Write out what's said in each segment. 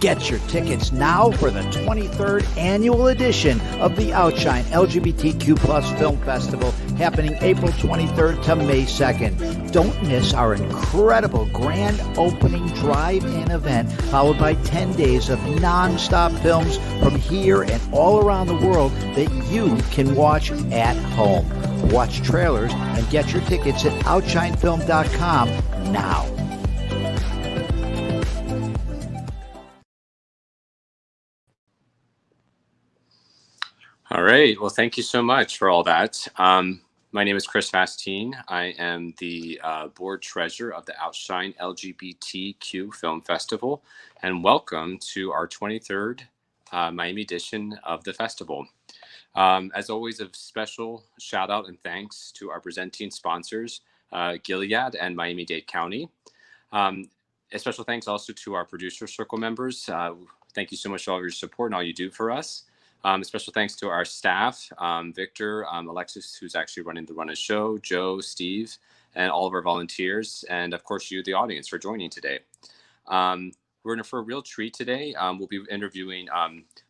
Get your tickets now for the 23rd annual edition of the OUTshine LGBTQ Plus Film Festival happening April 23rd to May 2nd. Don't miss our incredible grand opening drive-in event followed by 10 days of non-stop films from here and all around the world that you can watch at home. Watch trailers and get your tickets at OUTshineFilm.com now. All right. Well, thank you so much for all that. My name is Chris Fastine. I am the board treasurer of the OUTshine LGBTQ Film Festival, and welcome to our 23rd Miami edition of the festival. As always, a special shout out and thanks to our presenting sponsors, Gilead and Miami-Dade County. A special thanks also to our producer circle members. Thank you so much for all your support and all you do for us. A special thanks to our staff, Victor, Alexis, who's actually running the Run a Show, Joe, Steve, and all of our volunteers, and of course you, the audience, for joining today. We're in for a real treat today. We'll be interviewing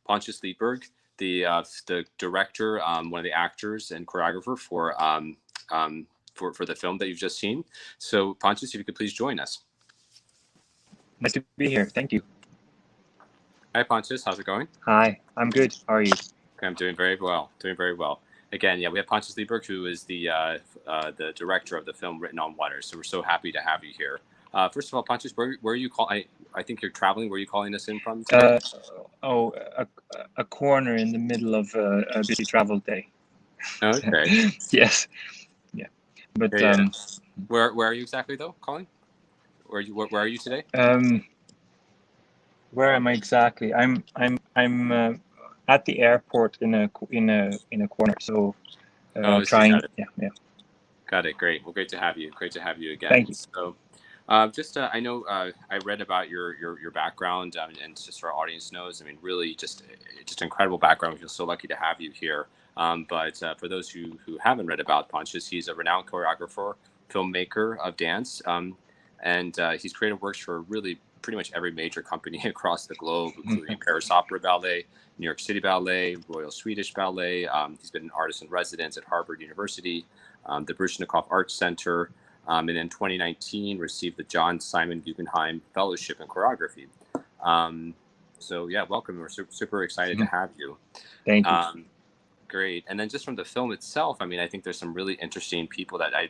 Pontius Liedberg, the director, one of the actors and choreographer for the film that you've just seen. So Pontius, if you could please join us. Nice to be here. Thank you. Hi, Pontius. How's it going? Hi, I'm good. How are you? I'm doing very well. Again, we have Pontius Liedberg, who is the director of the film Written on Water. So we're so happy to have you here. First of all, Pontius, where are you calling? I think you're traveling. Where are you calling us in from today? A corner in the middle of a busy travel day. Okay. Yes. Yeah. But yeah. Where are you exactly though? Calling? Where are you today? Where am I exactly? I'm at the airport in a corner. So trying. Yeah. Got it. Great. Well, great to have you. Great to have you again. Thank you. So, I know I read about your background, and just so our audience knows, I mean, really just incredible background. We feel so lucky to have you here. But for those who haven't read about Pontius, he's a renowned choreographer, filmmaker of dance, and he's created works for really pretty much every major company across the globe, including Paris Opera Ballet, New York City Ballet, Royal Swedish Ballet. He's been an artist in residence at Harvard University, the Baryshnikov Arts Center, and in 2019 received the John Simon Guggenheim Fellowship in Choreography. So yeah, welcome. We're super excited to have you. Thank you. Great. And then just from the film itself, I mean, I think there's some really interesting people that I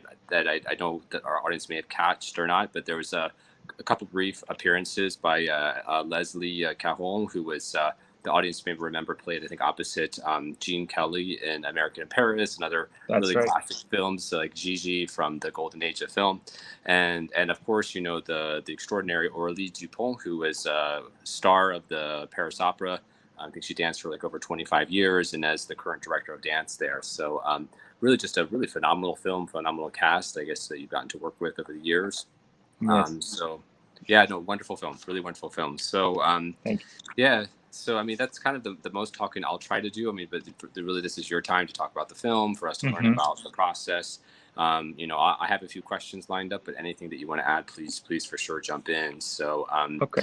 know that our audience may have catched or not, but there was a couple brief appearances by Leslie Caron, who was the audience may remember played, I think, opposite Gene Kelly in American in Paris and other really classic films like Gigi from the golden age of film, and of course, you know, the extraordinary Aurélie Dupont, who was a star of the Paris Opera. I think she danced for like over 25 years and as the current director of dance there. So really just a really phenomenal film, phenomenal cast, I guess, that you've gotten to work with over the years. Yes. So yeah, no, wonderful film, really wonderful film. So Thank you. yeah, so I mean, that's kind of the most talking I'll try to do. I mean, but really this is your time to talk about the film, for us to learn about the process. You know, I have a few questions lined up, but anything that you want to add, please for sure jump in. So okay.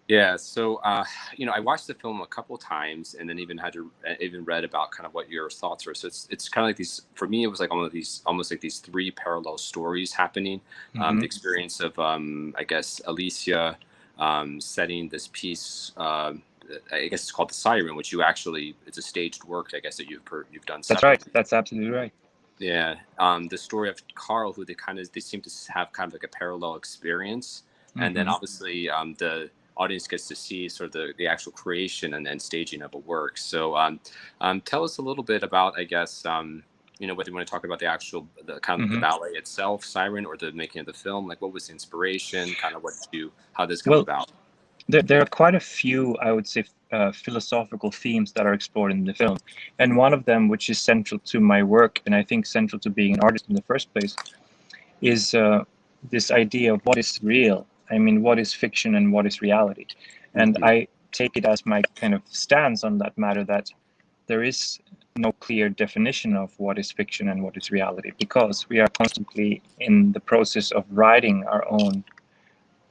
Yeah, so you know, I watched the film a couple times, and then even read about kind of what your thoughts were. So it's kind of like these. For me, it was like almost like these three parallel stories happening. The experience of I guess Alicia setting this piece. I guess it's called The Siren, which it's a staged work. I guess that you've done. That's right. That's absolutely right. Yeah. The story of Carl, who they seem to have kind of like a parallel experience, and then obviously the audience gets to see sort of the actual creation and staging of a work. So tell us a little bit about, I guess, you know, whether you want to talk about the ballet itself, Siren, or the making of the film. Like, what was the inspiration? Kind of how this came about? There are quite a few, I would say, philosophical themes that are explored in the film. And one of them, which is central to my work, and I think central to being an artist in the first place, is this idea of what is real. I mean, what is fiction and what is reality? And I take it as my kind of stance on that matter that there is no clear definition of what is fiction and what is reality, because we are constantly in the process of writing our own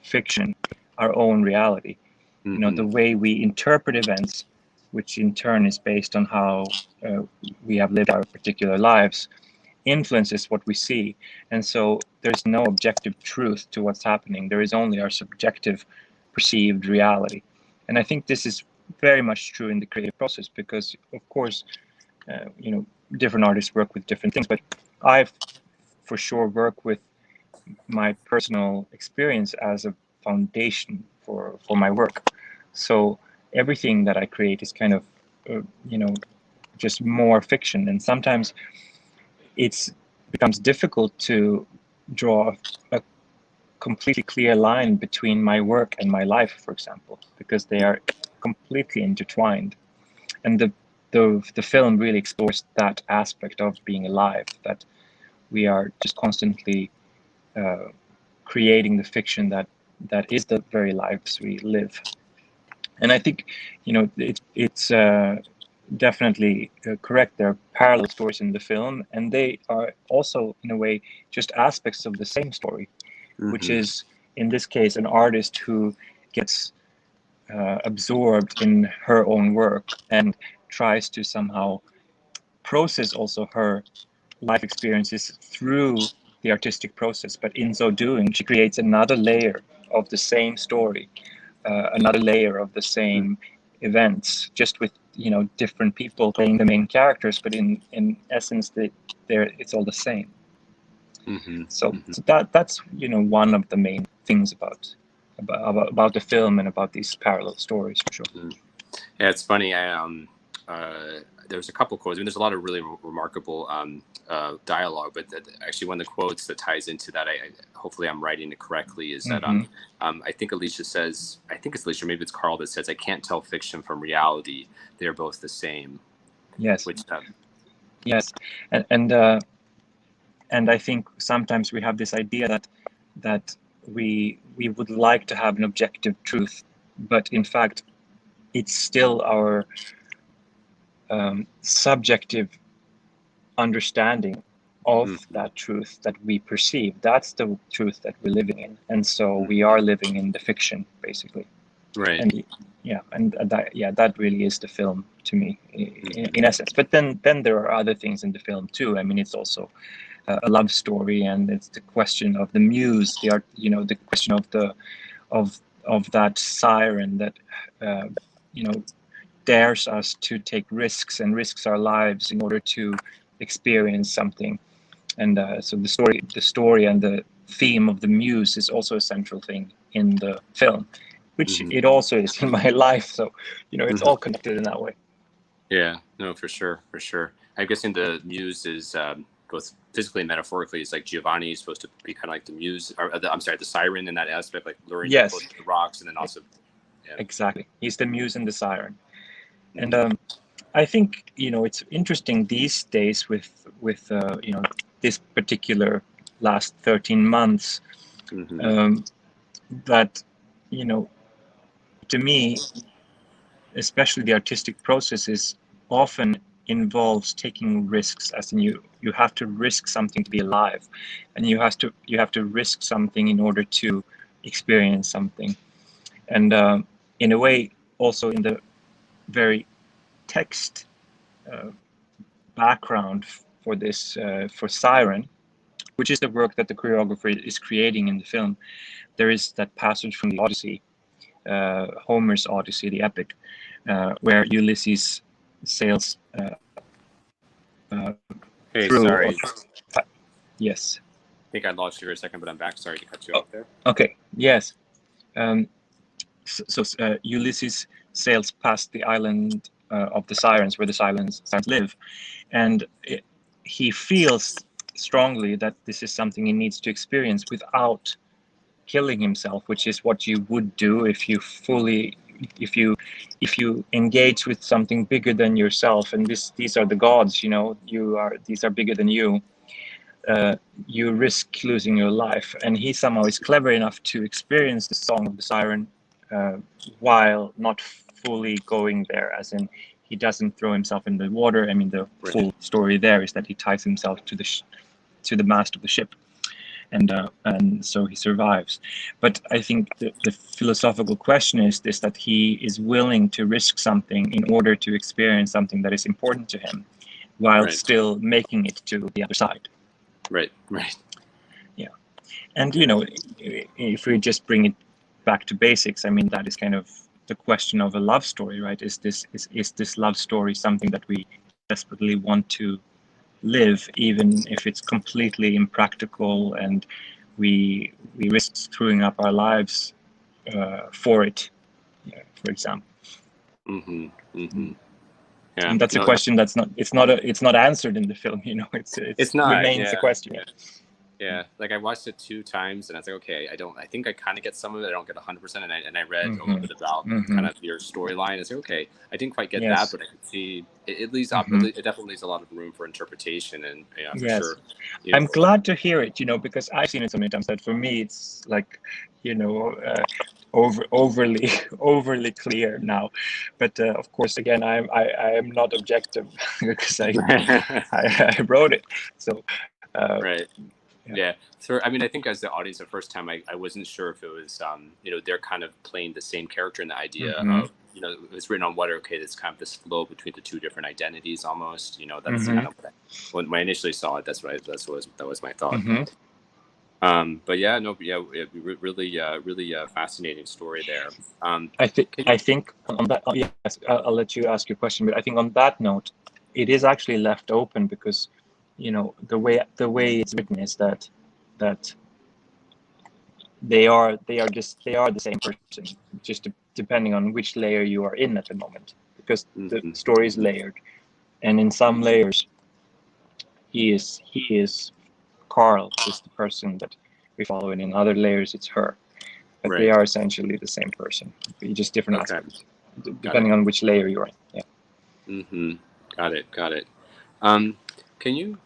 fiction, our own reality. You know, the way we interpret events, which in turn is based on how we have lived our particular lives, influences what we see. And so there's no objective truth to what's happening. There is only our subjective perceived reality. And I think this is very much true in the creative process because, of course, you know, different artists work with different things, but I for sure work with my personal experience as a foundation for my work. So everything that I create is kind of, you know, just more fiction. And sometimes it becomes difficult to draw a completely clear line between my work and my life, for example, because they are completely intertwined. And the film really explores that aspect of being alive, that we are just constantly creating the fiction that is the very lives we live. And I think, you know, it's definitely correct. There are parallel stories in the film, and they are also, in a way, just aspects of the same story, which is, in this case, an artist who gets absorbed in her own work and tries to somehow process also her life experiences through the artistic process. But in so doing, she creates another layer of the same story, another layer of the same events, just with, you know, different people playing the main characters, but in essence, it's all the same. So that's, you know, one of the main things about the film and about these parallel stories, for sure. Yeah, it's funny. There's a couple quotes. I mean, there's a lot of really remarkable dialogue, but actually one of the quotes that ties into that, hopefully I'm writing it correctly, is that I think Alicia says, I think it's Alicia, maybe it's Carl, that says, "I can't tell fiction from reality. They're both the same." Yes. Which, yes, and I think sometimes we have this idea that we would like to have an objective truth, but in fact, it's still our subjective understanding of that truth that we perceive. That's the truth that we're living in, and so we are living in the fiction, basically. Right. And that really is the film to me, in essence. But then there are other things in the film too. I mean, it's also a love story, and it's the question of the muse, the art, you know, the question of that siren that you know, dares us to take risks and risks our lives in order to experience something. And so the story and the theme of the muse is also a central thing in the film, which it also is in my life. So, you know, it's all connected in that way. Yeah, no, for sure. I'm guessing the muse is both physically and metaphorically. It's like Giovanni is supposed to be kind of like the muse, or the siren in that aspect, like luring you close to the rocks, and then also. Yeah. Exactly, he's the muse and the siren. And I think, you know, it's interesting these days with you know, this particular last 13 months that, you know, to me, especially the artistic processes often involves taking risks, as in you have to risk something to be alive, and you have to risk something in order to experience something. And in a way, also in the very text background for this, for Siren, which is the work that the choreographer is creating in the film, there is that passage from the Odyssey, Homer's Odyssey, the epic, where Ulysses sails Hey, through. sorry. Yes. I think I lost you for a second, but I'm back. Sorry to cut you off there. Okay. Yes. So Ulysses sails past the island of the Sirens, where the Sirens live, and he feels strongly that this is something he needs to experience without killing himself, which is what you would do if you engage with something bigger than yourself. And these are the gods, you know, these are bigger than you. You risk losing your life. And he somehow is clever enough to experience the song of the siren while not fully going there, as in he doesn't throw himself in the water. I mean, the full story there is that he ties himself to the mast of the ship. and so he survives. But I think the philosophical question is this: that he is willing to risk something in order to experience something that is important to him, while still making it to the other side. Right. Yeah, and you know, if we just bring it back to basics, I mean, that is kind of the question of a love story, right? Is this love story something that we desperately want to live, even if it's completely impractical and we risk screwing up our lives for it, for example? Yeah, and that's a question that's not answered in the film. You know, it's not. Remains a question. Yeah, like I watched it 2 times, and I was like, okay, I think I kind of get some of it. I don't get 100%, and I read a little bit about kind of your storyline. I was like, okay, I didn't quite get that, but I could see it leaves up. It definitely leaves a lot of room for interpretation, and for sure. I'm glad to hear it. You know, because I've seen it so many times that for me it's like, you know, overly clear now. But of course, again, I am not objective because I wrote it. So. Right. Yeah. So, I mean, I think as the audience, the first time I wasn't sure if it was, you know, they're kind of playing the same character in the idea of, you know, it was written on water. Okay, there's kind of this flow between the 2 different identities almost. You know, that's kind of when I initially saw it. That was my thought. But yeah, no, yeah, really fascinating story there. I think on that, yes, I'll let you ask your question, but I think on that note, it is actually left open because, you know, the way it's written is that they are the same person, just depending on which layer you are in at the moment, because the story is layered, and in some layers, he is Carl is the person that we follow, and in other layers it's her, but they are essentially the same person, just different aspects, depending on which layer you're in. Yeah. Got it. Can you?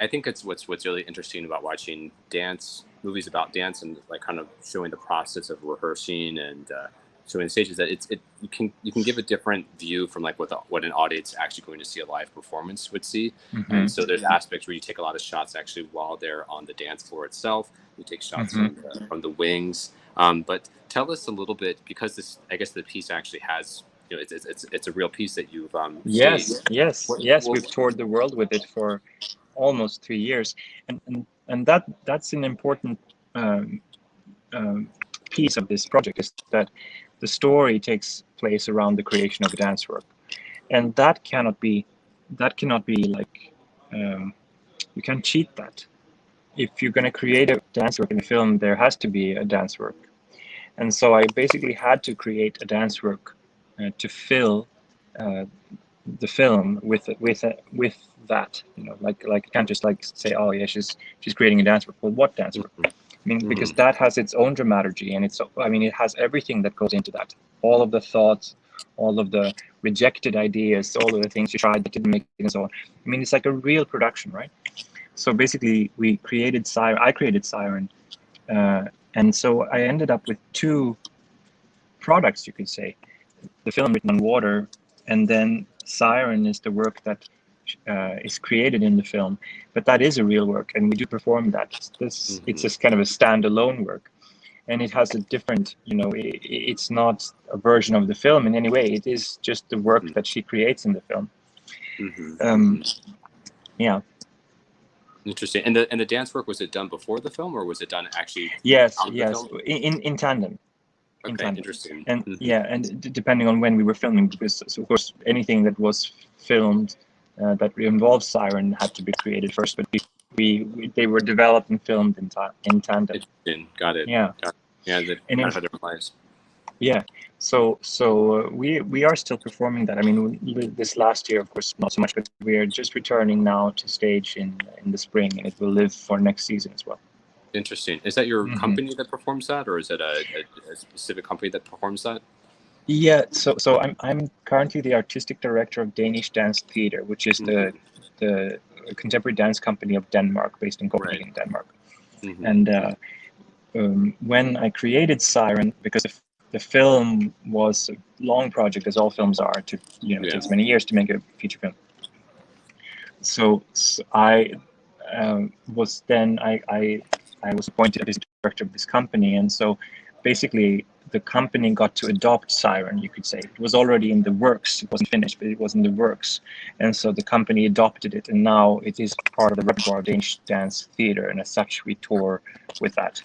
I think it's what's really interesting about watching movies about dance and like kind of showing the process of rehearsing and showing the stages, that you can give a different view from like what an audience actually going to see a live performance would see. And so there's aspects where you take a lot of shots actually while they're on the dance floor itself. You take shots from the wings. But tell us a little bit, because I guess the piece actually has, you know, it's a real piece that you've yes staged. We've toured the world with it for almost 3 years, and that's an important piece of this project, is that the story takes place around the creation of a dance work, and that cannot be like, you can't cheat that. If you're going to create a dance work in a film, there has to be a dance work, and so I basically had to create a dance work to fill the film with that, you know, like you can't just like say, oh yeah, she's creating a dance work. Well, what dance work? I mean, because that has its own dramaturgy, and it has everything that goes into that, all of the thoughts, all of the rejected ideas, all of the things you tried that didn't make it, and so on. I mean, it's like a real production, right? So basically, I created Siren, and so I ended up with 2 products, you could say: the film written on water, and then Siren is the work that is created in the film, but that is a real work, and we do perform that. It's just kind of a standalone work, and it has a different, you know, it's not a version of the film in any way. It is just the work that she creates in the film. Yeah. Interesting. And the dance work, was it done before the film, or was it done actually? Yes, film? in tandem. Okay, interesting. And and depending on when we were filming, because of course anything that was filmed that involved Siren had to be created first, but they were developed and filmed in tandem. Got it. Yeah. Yeah, they kind of had different lives. Yeah. So we are still performing that. I mean, this last year, of course, not so much, but we are just returning now to stage in the spring, and it will live for next season as well. Interesting. Is that your company that performs that, or is it a specific company that performs that? Yeah. So I'm currently the artistic director of Danish Dance Theater, which is the contemporary dance company of Denmark, based in Copenhagen, Denmark. And when I created Siren, because the film was a long project, as all films are, it takes many years to make a feature film. So I I was appointed as director of this company, and so basically the company got to adopt Siren, you could say. It was already in the works. It wasn't finished, but it was in the works. And so the company adopted it, and now it is part of the repertoire of Danish dance theater, and as such we tour with that,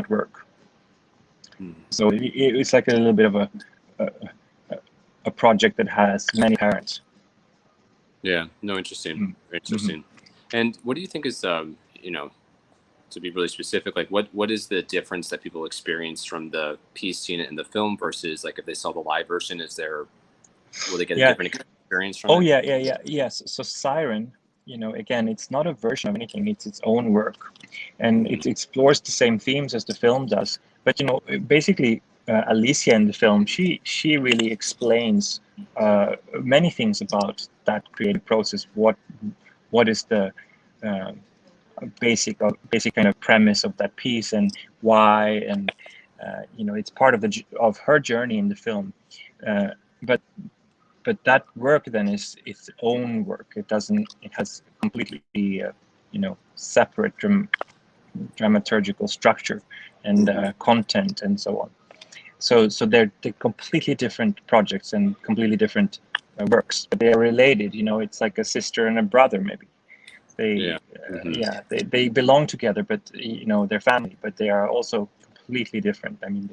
work. So it's like a little bit of a project that has many parents. Yeah, no, interesting. Very interesting. And what do you think is, you know, to be really specific, like what is the difference that people experience from the piece seeing it in the film versus like if they saw the live version? Will they get a different experience from it? Yes. So Siren, you know, again, it's not a version of anything. It's its own work, and it explores the same themes as the film does. But you know, basically, Alicia in the film, she really explains many things about that creative process. What is the basic kind of premise of that piece, and why, and you know, it's part of her journey in the film. But that work then is its own work. It has completely you know, separate dramaturgical structure and content and so on. So they're completely different projects and completely different works, but they are related. You know, it's like a sister and a brother maybe. They belong together, but you know, they're family, but they are also completely different. I mean,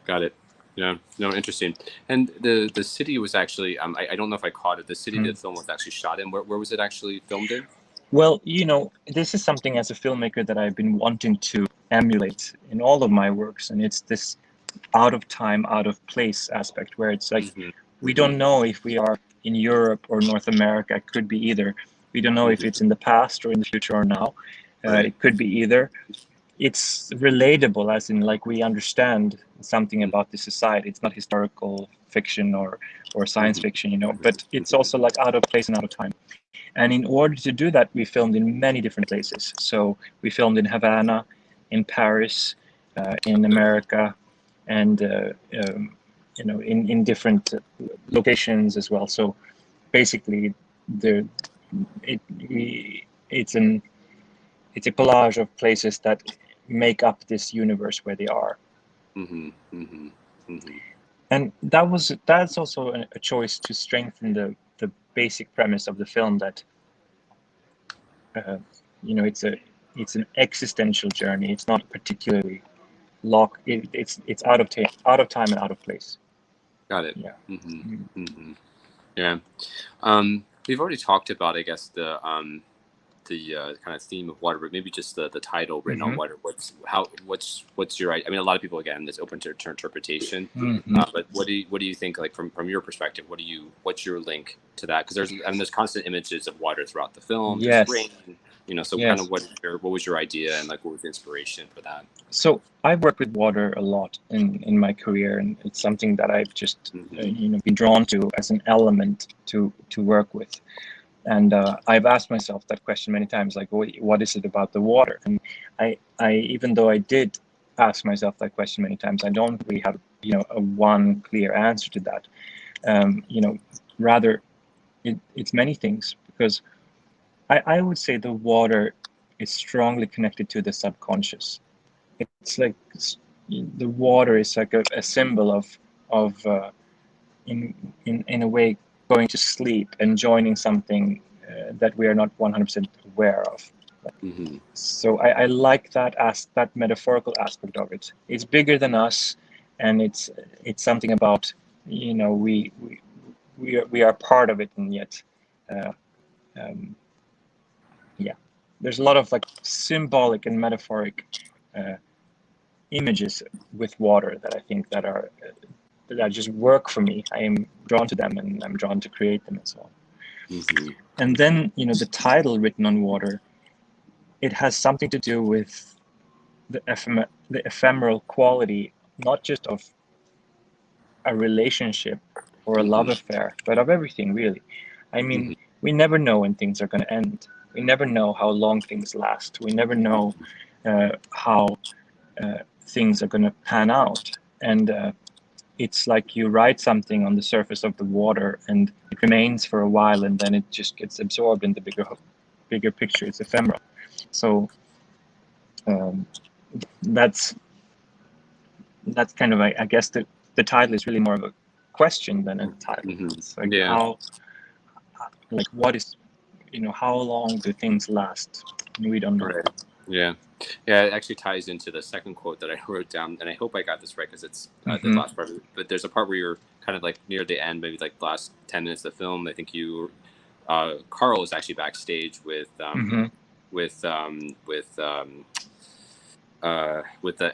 Got it. Yeah, no, interesting. And the city was actually, I don't know if I caught it. The city the film was actually shot in. Where was it actually filmed in? Well, you know, this is something as a filmmaker that I've been wanting to emulate in all of my works, and it's this out of time, out of place aspect, where it's like we don't know if we are in Europe or North America. It could be either. We don't know if it's in the past or in the future or now. It could be either. It's relatable, as in like we understand something about the society. It's not historical fiction or science fiction, you know, but it's also like out of place and out of time. And in order to do that, we filmed in many different places. So we filmed in Havana, in Paris, in America, and you know, in different locations as well. So basically, it's a collage of places that make up this universe where they are. And that's also a choice to strengthen the basic premise of the film, that you know, it's an existential journey. It's not particularly locked. It's out of time and out of place. Got it. Yeah. Yeah. We've already talked about, I guess, the kind of theme of water, but maybe just the title, Written on Water. What's your, I mean, a lot of people, again, it's open to interpretation, but what do you think, like from your perspective, what's your link to that? Because there's constant images of water throughout the film. Yes. Rain, you know, so kind of what was your idea, and like what was the inspiration for that? So I've worked with water a lot in my career, and it's something that I've just you know, been drawn to as an element to work with. And I've asked myself that question many times, like, what is it about the water? And I even though I did ask myself that question many times, I don't really have, you know, a one clear answer to that. You know, rather, it's many things, because I would say the water is strongly connected to the subconscious. It's like the water is like a symbol of in a way, going to sleep and joining something that we are not 100% aware of. So I like that that metaphorical aspect of it. It's bigger than us, and it's something about, you know, we are part of it, and yet yeah, there's a lot of like symbolic and metaphoric images with water that I think that just work for me. I am drawn to them, and I'm drawn to create them and so on. And then, you know, the title, Written on Water, it has something to do with the ephemeral quality, not just of a relationship or a love affair, but of everything, really. I mean, we never know when things are going to end. We never know how long things last. We never know how things are going to pan out. And it's like you write something on the surface of the water, and it remains for a while, and then it just gets absorbed in the bigger picture. It's ephemeral. So that's kind of, I guess the title is really more of a question than a title. It's like how, like what is, how long do things last? We don't know. Right. Yeah. Yeah, it actually ties into the second quote that I wrote down, and I hope I got this right because it's the last part of it. But there's a part where you're kind of like near the end, maybe like the last 10 minutes of the film. I think Carl is actually backstage with I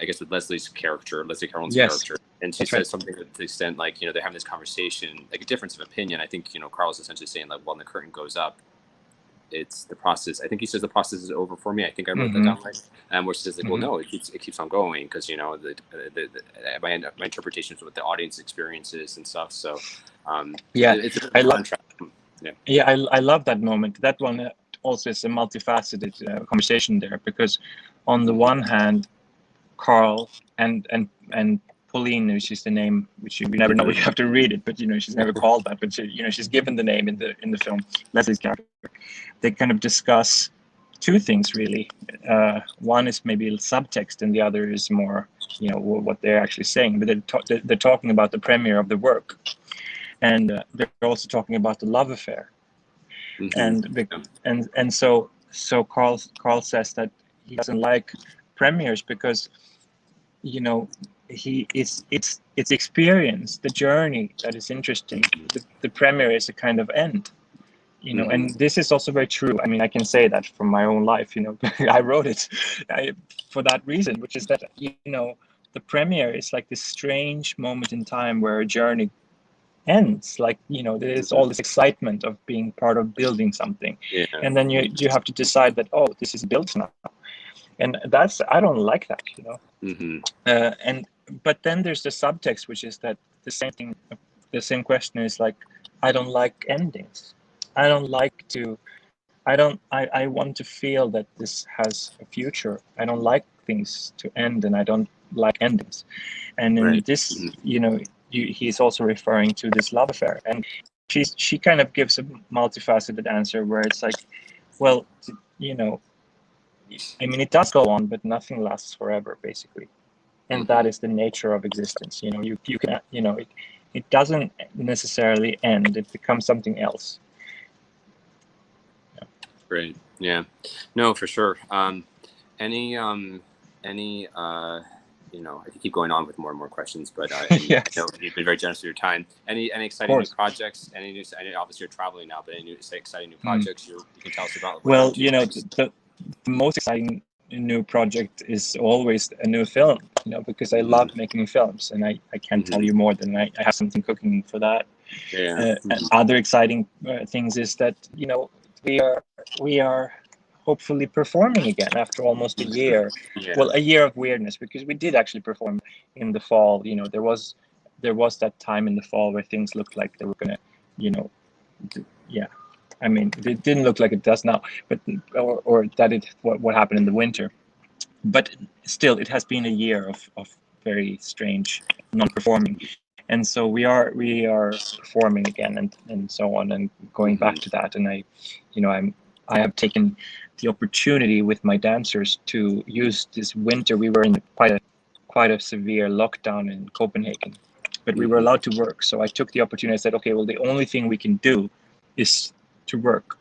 guess with Leslie Caron's character, and she says something to the extent like, they're having this conversation, like a difference of opinion. I think Carl's essentially saying like, well, when the curtain goes up, it's the process. I think he says the process is over for me. I think I wrote that down right. Where she says like, well, no, it keeps on going because my interpretation is what the audience experiences and stuff. So it's a contrast. I love that moment. That one also is a multifaceted conversation there, because on the one hand, Carl and Pauline, which is the name, which you never know, you have to read it, but she's never called that, but she's given the name in the film, Leslie's character. They kind of discuss two things really. One is maybe subtext, and the other is more, what they're actually saying. But they're talking about the premiere of the work, and they're also talking about the love affair. And so Carl says that he doesn't like premieres because it's experience, the journey that is interesting. The premiere is a kind of end, and this is also very true. I mean, I can say that from my own life. I wrote it for that reason, which is that the premiere is like this strange moment in time where a journey ends. Like there's all this excitement of being part of building something, and then you have to decide that, oh, this is built now, and I don't like that, but then there's the subtext, which is that the same question is like, I don't like endings. I want to feel that this has a future. I don't like things to end, and I don't like endings. And in this, he's also referring to this love affair, and she kind of gives a multifaceted answer where it's like, well, I mean, it does go on, but nothing lasts forever, basically, and that is the nature of existence. You can, it doesn't necessarily end; it becomes something else. Great. Yeah. No, for sure. I could keep going on with more and more questions, but you've been very generous with your time. Any exciting new projects? I know obviously you're traveling now, but any exciting new projects you can tell us about? Well, the most exciting new project is always a new film, because I love making films, and I can't tell you more than I have something cooking for that. Other exciting things is that we are hopefully performing again after almost a year. Well, a year of weirdness, because we did actually perform in the fall. There was that time in the fall where things looked like they were gonna, I mean, it didn't look like it does now, but or that what happened in the winter. But still, it has been a year of very strange non-performing, and so we are performing again and so on, and going back to that. And I have taken the opportunity with my dancers to use this winter. We were in quite a severe lockdown in Copenhagen, but we were allowed to work. So I took the opportunity. I said, okay, well, the only thing we can do is to work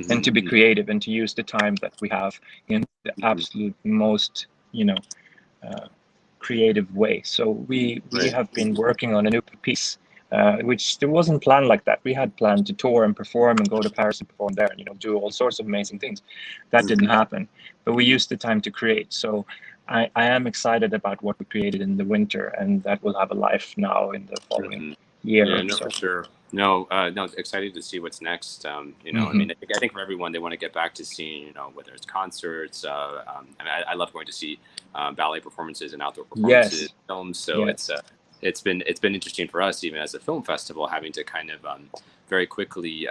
and to be creative, and to use the time that we have in the absolute most creative way. So we have been working on a new piece, which there wasn't planned like that. We had planned to tour and perform and go to Paris and perform there, and do all sorts of amazing things. That didn't happen, but we used the time to create. So I am excited about what we created in the winter, and that will have a life now in the following year. Yeah, no, for sure. No, excited to see what's next. I mean, I think for everyone, they want to get back to seeing, whether it's concerts. I love going to see ballet performances and outdoor performances, films. So it's been interesting for us, even as a film festival, having to kind of very quickly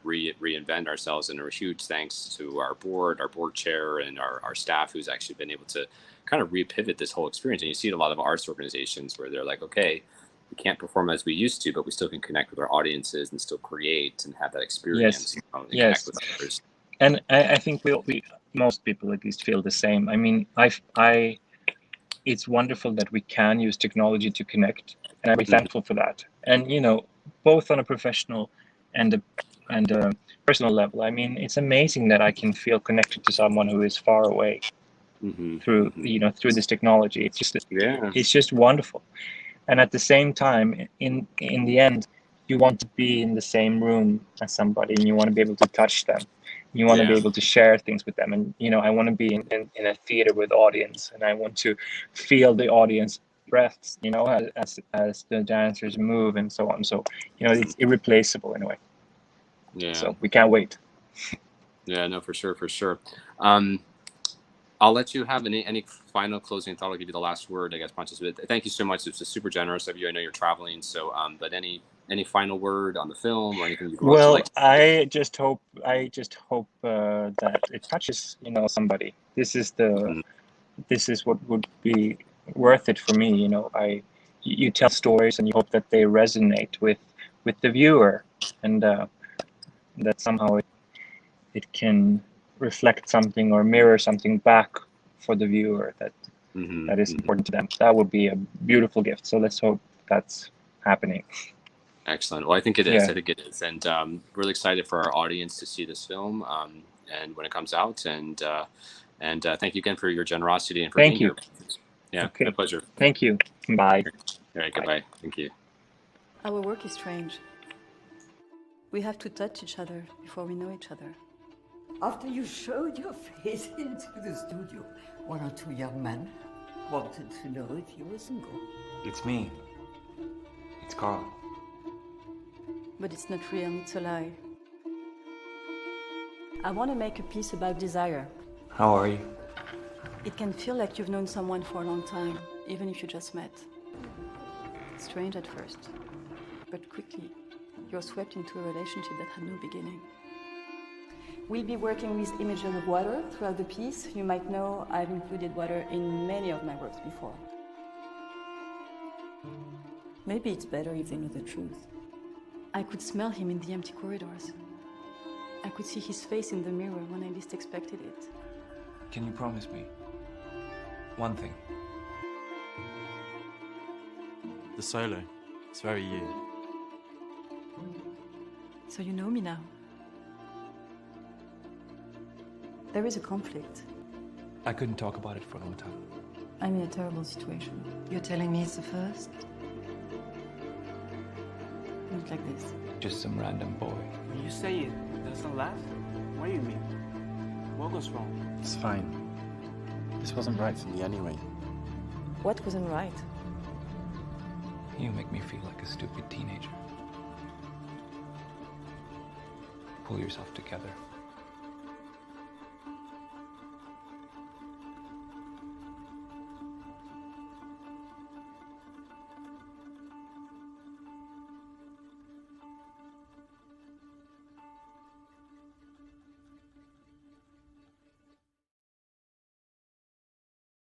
reinvent ourselves. And a huge thanks to our board chair, and our staff, who's actually been able to kind of repivot this whole experience. And you see it a lot of arts organizations where they're like, okay, we can't perform as we used to, but we still can connect with our audiences and still create and have that experience. And connect with others. And I think we most people at least feel the same. I mean, it's wonderful that we can use technology to connect, and I'm very thankful for that. And both on a professional and a personal level. I mean, it's amazing that I can feel connected to someone who is far away through through this technology. It's just wonderful. And at the same time, in the end, you want to be in the same room as somebody, and you want to be able to touch them. You want to be able to share things with them, and I want to be in a theater with audience, and I want to feel the audience breaths, as the dancers move and so on. So it's irreplaceable in a way. Yeah. So we can't wait. Yeah, no, for sure. I'll let you have any final closing thought. I'll give you the last word, I guess, Pontius. But thank you so much. It's just super generous of you. I know you're traveling, so but any final word on the film or anything you'd want to I just hope that it touches somebody. This is what would be worth it for me. You tell stories and you hope that they resonate with the viewer, and that somehow it can reflect something or mirror something back for the viewer that is important to them. That would be a beautiful gift. So let's hope that's happening. Excellent. Well, I think it is. Yeah. I think it is. And really excited for our audience to see this film and when it comes out. And thank you again for your generosity and for being here. Yeah, okay. My pleasure. Thank you. Bye. All right, goodbye. Thank you. Our work is strange. We have to touch each other before we know each other. After you showed your face into the studio, one or two young men wanted to know if you were single. It's me. It's Carl. But it's not real, it's a lie. I want to make a piece about desire. How are you? It can feel like you've known someone for a long time, even if you just met. It's strange at first, but quickly, you're swept into a relationship that had no beginning. We'll be working with images of water throughout the piece. You might know I've included water in many of my works before. Maybe it's better if they know the truth. I could smell him in the empty corridors. I could see his face in the mirror when I least expected it. Can you promise me one thing? The solo. It's very you. So you know me now. There is a conflict. I couldn't talk about it for a long time. I'm in a terrible situation. You're telling me it's the first? Not like this. Just some random boy. When you say it doesn't last, what do you mean? What goes wrong? It's fine. This wasn't right for me anyway. What wasn't right? You make me feel like a stupid teenager. Pull yourself together.